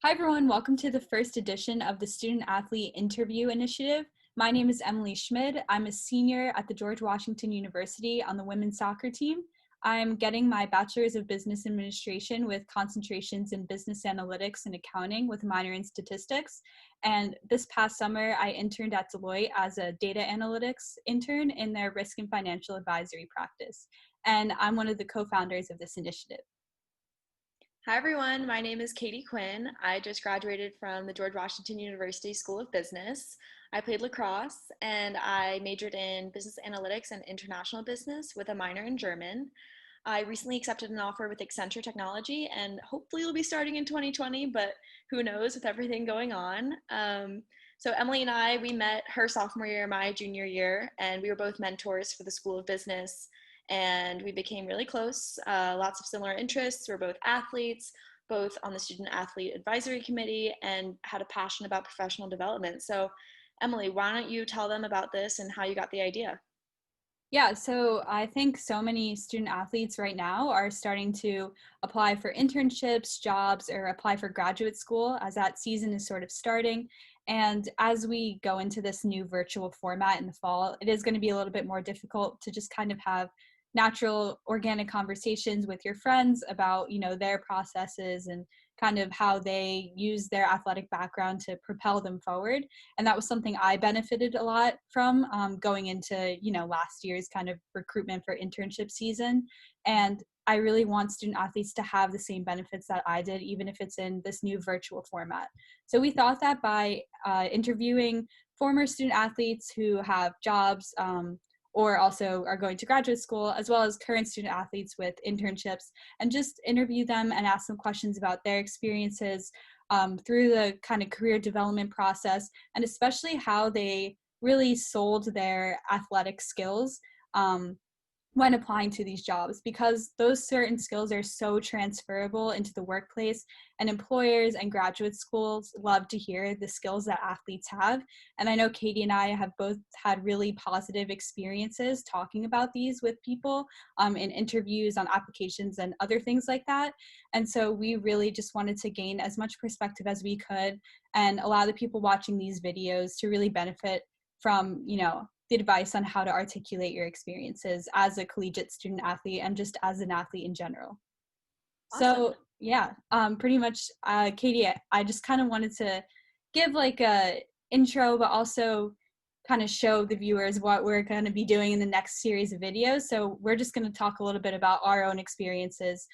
Hi, everyone. Welcome to the first edition of the Student Athlete Interview Initiative. My name is Emily Schmid. I'm a senior at the George Washington University on the women's soccer team. I'm getting my Bachelor's of Business Administration with concentrations in business analytics and accounting with a minor in statistics. And this past summer, I interned at Deloitte as a data analytics intern in their risk and financial advisory practice. And I'm one of the co-founders of this initiative. Hi everyone, my name is Katie Quinn. I just graduated from the George Washington University School of Business. I played lacrosse and I majored in business analytics and international business with a minor in German. I recently accepted an offer with Accenture Technology and hopefully it'll be starting in 2020, but who knows with everything going on. So Emily and I, we met her sophomore year, my junior year, and we were both mentors for the School of Business and we became really close. Lots of similar interests. We're both athletes, both on the Student Athlete Advisory Committee, and had a passion about professional development. So, Emily, why don't you tell them about this and how you got the idea? Yeah, so I think so many student athletes right now are starting to apply for internships, jobs, or apply for graduate school as that season is sort of starting. And as we go into this new virtual format in the fall, it is going to be a little bit more difficult to just kind of have natural organic conversations with your friends about, their processes and kind of how they use their athletic background to propel them forward. And that was something I benefited a lot from going into last year's kind of recruitment for internship season. And I really want student athletes to have the same benefits that I did, even if it's in this new virtual format. So we thought that by interviewing former student athletes who have jobs or also are going to graduate school, as well as current student athletes with internships, and just interview them and ask them questions about their experiences through the kind of career development process, and especially how they really sold their athletic skills when applying to these jobs, because those certain skills are so transferable into the workplace, and employers and graduate schools love to hear the skills that athletes have. And I know Katie and I have both had really positive experiences talking about these with people in interviews, on applications, and other things like that. And so we really just wanted to gain as much perspective as we could and allow the people watching these videos to really benefit from, the advice on how to articulate your experiences as a collegiate student athlete and just as an athlete in general. Awesome. So yeah, pretty much, Katie, I just kind of wanted to give like a intro, but also kind of show the viewers what we're going to be doing in the next series of videos. So we're just going to talk a little bit about our own experiences,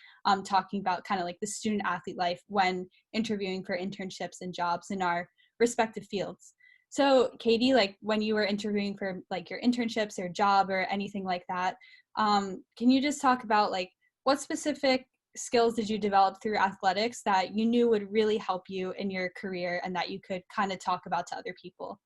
talking about kind of like the student athlete life when interviewing for internships and jobs in our respective fields. So Katie, like when you were interviewing for like your internships or job or anything like that, can you just talk about like what specific skills did you develop through athletics that you knew would really help you in your career and that you could kind of talk about to other people?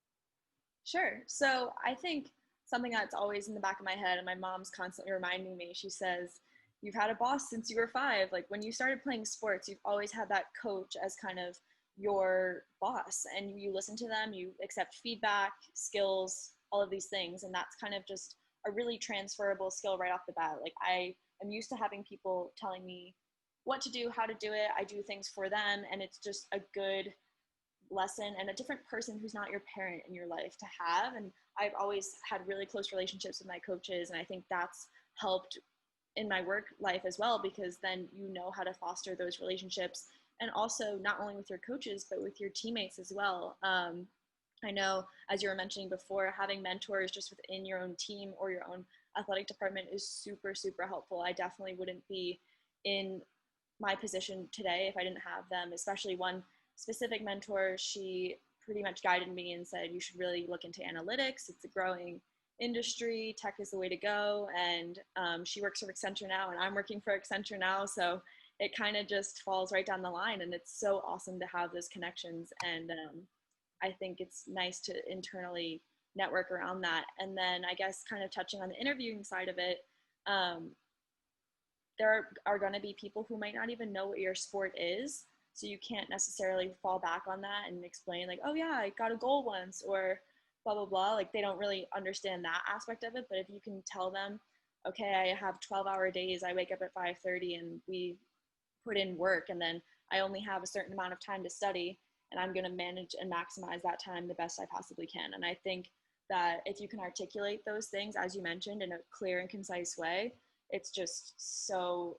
Sure. So I think something that's always in the back of my head, and my mom's constantly reminding me, she says, you've had a boss since you were 5. Like when you started playing sports, you've always had that coach as kind of your boss, and you listen to them, you accept feedback, skills, all of these things. And that's kind of just a really transferable skill right off the bat. Like I am used to having people telling me what to do, how to do it. I do things for them, and it's just a good lesson and a different person who's not your parent in your life to have. And I've always had really close relationships with my coaches, and I think that's helped in my work life as well, because then you know how to foster those relationships, and also not only with your coaches but with your teammates as well. I know, as you were mentioning before, having mentors just within your own team or your own athletic department is super, super helpful. I definitely wouldn't be in my position today if I didn't have them, especially one specific mentor. She pretty much guided me and said, you should really look into analytics. It's a growing industry. Tech is the way to go. And she works for Accenture now, and I'm working for Accenture now. So it kind of just falls right down the line. And it's so awesome to have those connections. And I think it's nice to internally network around that. And then I guess kind of touching on the interviewing side of it, there are going to be people who might not even know what your sport is. So you can't necessarily fall back on that and explain like, oh yeah, I got a goal once, or blah, blah, blah. Like they don't really understand that aspect of it. But if you can tell them, okay, I have 12-hour days. I wake up at 5:30 and we put in work. And then I only have a certain amount of time to study, and I'm going to manage and maximize that time the best I possibly can. And I think that if you can articulate those things, as you mentioned, in a clear and concise way, it's just so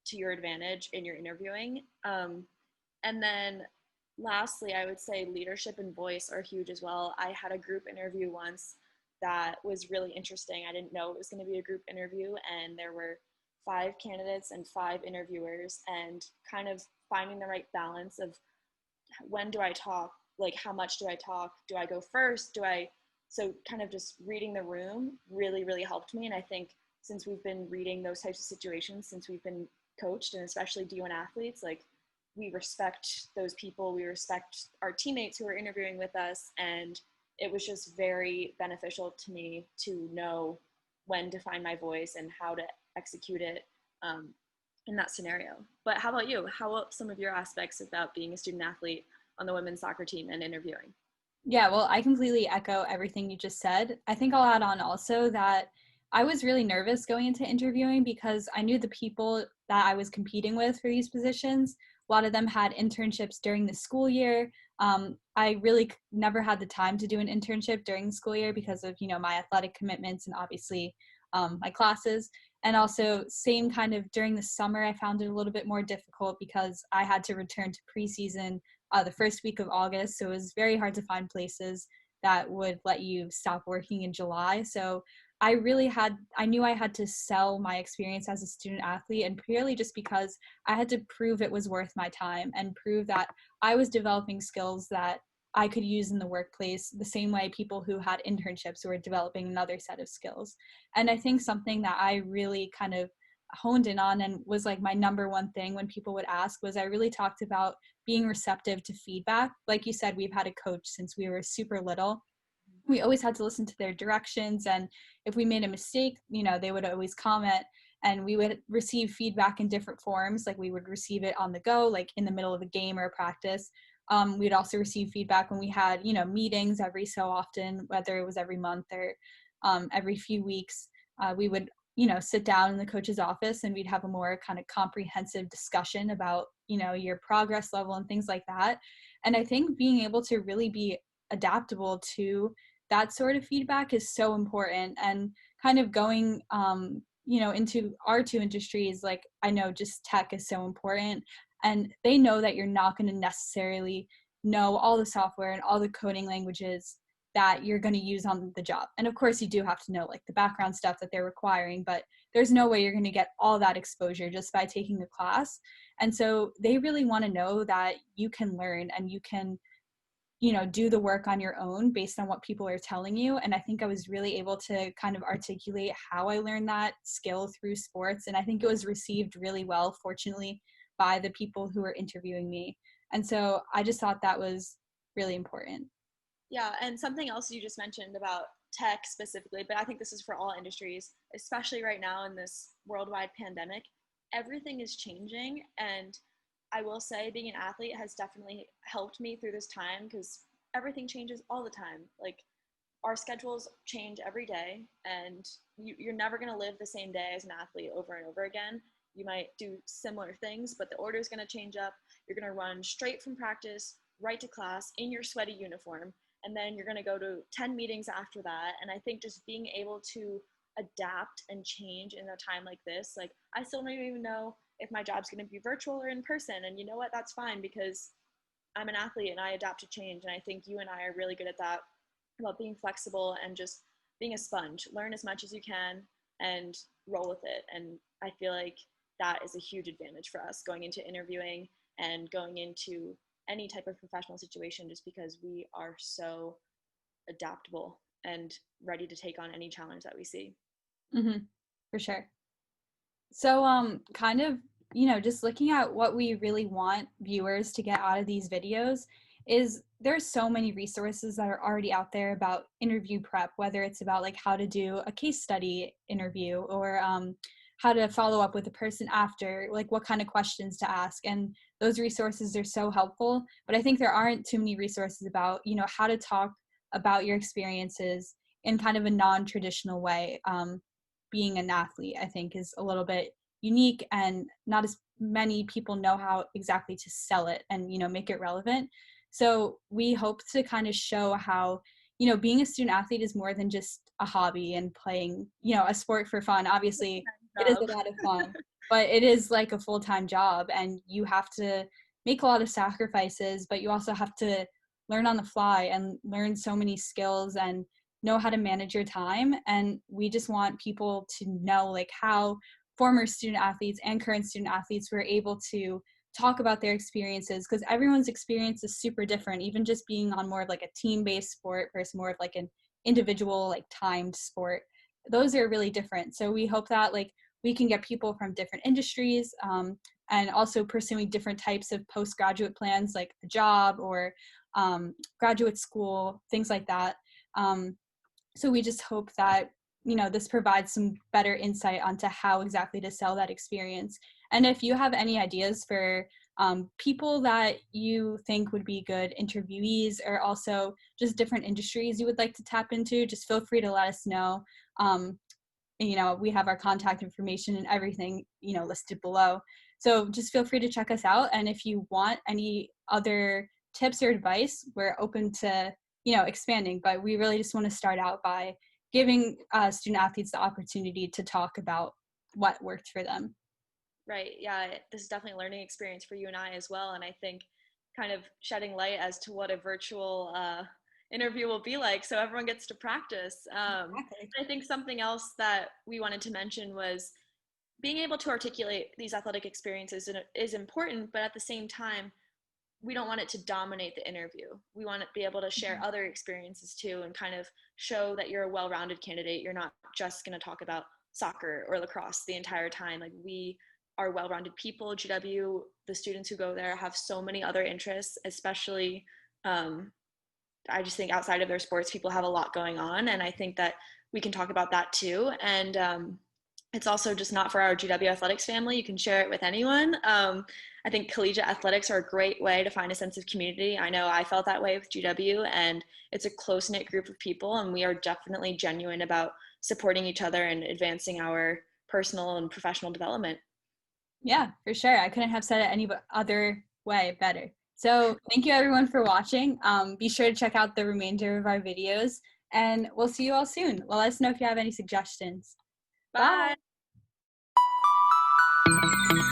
to your advantage in your interviewing. And then lastly, I would say leadership and voice are huge as well. I had a group interview once that was really interesting. I didn't know it was going to be a group interview, and there were 5 candidates and 5 interviewers, and kind of finding the right balance of when do I talk, like how much do I talk, do I go first, do I, so kind of just reading the room really, really helped me. And I think since we've been reading those types of situations, since we've been coached, and especially D1 athletes, like we respect those people, we respect our teammates who are interviewing with us, and it was just very beneficial to me to know when to find my voice and how to execute it in that scenario. But how about you? How about some of your aspects about being a student athlete on the women's soccer team and interviewing? Yeah, well, I completely echo everything you just said. I think I'll add on also that I was really nervous going into interviewing because I knew the people that I was competing with for these positions. A lot of them had internships during the school year. I really never had the time to do an internship during the school year because of, my athletic commitments and obviously my classes. And also, same kind of during the summer, I found it a little bit more difficult because I had to return to preseason the first week of August. So it was very hard to find places that would let you stop working in July. So I knew I had to sell my experience as a student athlete, and purely just because I had to prove it was worth my time and prove that I was developing skills that I could use in the workplace the same way people who had internships were developing another set of skills. And I think something that I really kind of honed in on and was like my number one thing when people would ask was I really talked about being receptive to feedback. Like you said, we've had a coach since we were super little. We always had to listen to their directions, and if we made a mistake, they would always comment, and we would receive feedback in different forms. Like we would receive it on the go, like in the middle of a game or a practice. We'd also receive feedback when we had meetings every so often, whether it was every month or every few weeks. We would sit down in the coach's office, and we'd have a more kind of comprehensive discussion about your progress level and things like that. And I think being able to really be adaptable to that sort of feedback is so important. And kind of going into our two industries, like I know just tech is so important, and they know that you're not going to necessarily know all the software and all the coding languages that you're going to use on the job. And of course you do have to know like the background stuff that they're requiring, but there's no way you're going to get all that exposure just by taking the class. And so they really want to know that you can learn and you can do the work on your own based on what people are telling you. And I think I was really able to kind of articulate how I learned that skill through sports. And I think it was received really well, fortunately, by the people who were interviewing me. And so I just thought that was really important. Yeah, and something else you just mentioned about tech specifically, but I think this is for all industries, especially right now in this worldwide pandemic. Everything is changing, and I will say being an athlete has definitely helped me through this time because everything changes all the time. Like our schedules change every day, and you're never going to live the same day as an athlete over and over again. You might do similar things, but the order is going to change up. You're going to run straight from practice right to class in your sweaty uniform, and then you're going to go to 10 meetings after that. And I think just being able to adapt and change in a time like this, like I still don't even know if my job's going to be virtual or in person, and you know what, that's fine because I'm an athlete and I adapt to change. And I think you and I are really good at that, about being flexible and just being a sponge. Learn as much as you can and roll with it. And I feel like that is a huge advantage for us going into interviewing and going into any type of professional situation, just because we are so adaptable and ready to take on any challenge that we see. Mm-hmm, for sure. So, kind of, just looking at what we really want viewers to get out of these videos is there's so many resources that are already out there about interview prep, whether it's about like how to do a case study interview or how to follow up with a person after, like what kind of questions to ask. And those resources are so helpful. But I think there aren't too many resources about, how to talk about your experiences in kind of a non-traditional way. Being an athlete, I think, is a little bit unique and not as many people know how exactly to sell it and, make it relevant. So we hope to kind of show how, being a student athlete is more than just a hobby and playing, a sport for fun. Obviously, it is Job. a lot of fun, but it is like a full-time job, and you have to make a lot of sacrifices, but you also have to learn on the fly and learn so many skills and know how to manage your time. And we just want people to know like how former student athletes and current student athletes were able to talk about their experiences, because everyone's experience is super different, even just being on more of like a team-based sport versus more of like an individual like timed sport. Those are really different. So we hope that like we can get people from different industries, and also pursuing different types of postgraduate plans like a job or graduate school, things like that. So we just hope that, this provides some better insight onto how exactly to sell that experience. And if you have any ideas for people that you think would be good interviewees, or also just different industries you would like to tap into, just feel free to let us know. We have our contact information and everything, listed below. So just feel free to check us out. And if you want any other tips or advice, we're open to, expanding. But we really just want to start out by giving student athletes the opportunity to talk about what worked for them. Right. Yeah. This is definitely a learning experience for you and I as well. And I think kind of shedding light as to what a virtual interview will be like, so everyone gets to practice. Exactly. I think something else that we wanted to mention was being able to articulate these athletic experiences is important, but at the same time, we don't want it to dominate the interview. We want to be able to share Mhm. other experiences too, and kind of show that you're a well-rounded candidate. You're not just going to talk about soccer or lacrosse the entire time. Like, we are well-rounded people. GW, the students who go there have so many other interests, especially I just think outside of their sports, people have a lot going on. And I think that we can talk about that too. And it's also just not for our GW athletics family. You can share it with anyone. I think collegiate athletics are a great way to find a sense of community. I know I felt that way with GW, and it's a close knit group of people. And we are definitely genuine about supporting each other and advancing our personal and professional development. Yeah, for sure. I couldn't have said it any other way better. So thank you everyone for watching. Be sure to check out the remainder of our videos, and we'll see you all soon. Let us know if you have any suggestions. Bye. Bye.